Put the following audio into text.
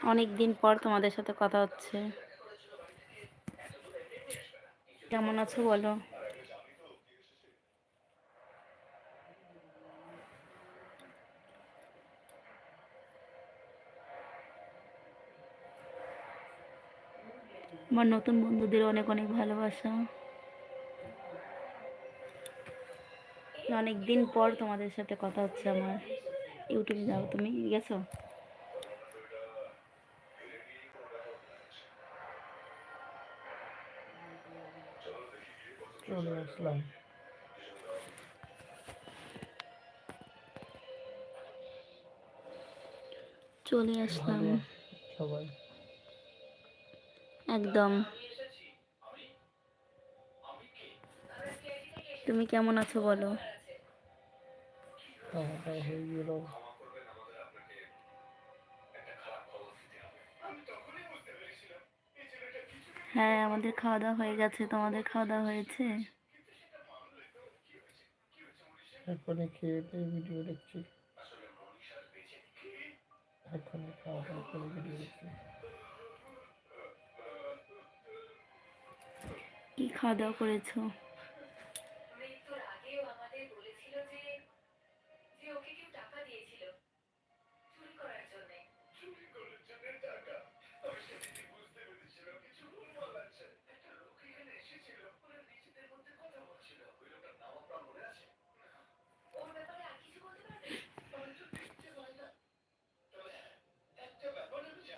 অনেক দিন পর তোমাদের সাথে কথা হচ্ছে। কেমন আছো বলো? আমার নতুন বন্ধুদের অনেক অনেক ভালোবাসা। অনেক দিন পর তোমাদের সাথে কথা হচ্ছে আমার। ইউটিউবে যাও, তুমি গেছো? চলে আসলাম। চলে আসলাম। ভালো সবাই। একদম। তুমি কেমন আছো বলো? খাওয়া দাওয়া হয়ে গেল। হ্যাঁ, আমাদের খাওয়া দাওয়া হয়ে গেছে। তোমাদের খাওয়া দাওয়া হয়েছে? এখনই খেয়ে দিয়ে ভিডিও দেখছি। এখনই খাওয়া দাওয়া করে ভিডিও দেখছি। কি খাওয়া দাওয়া করেছো?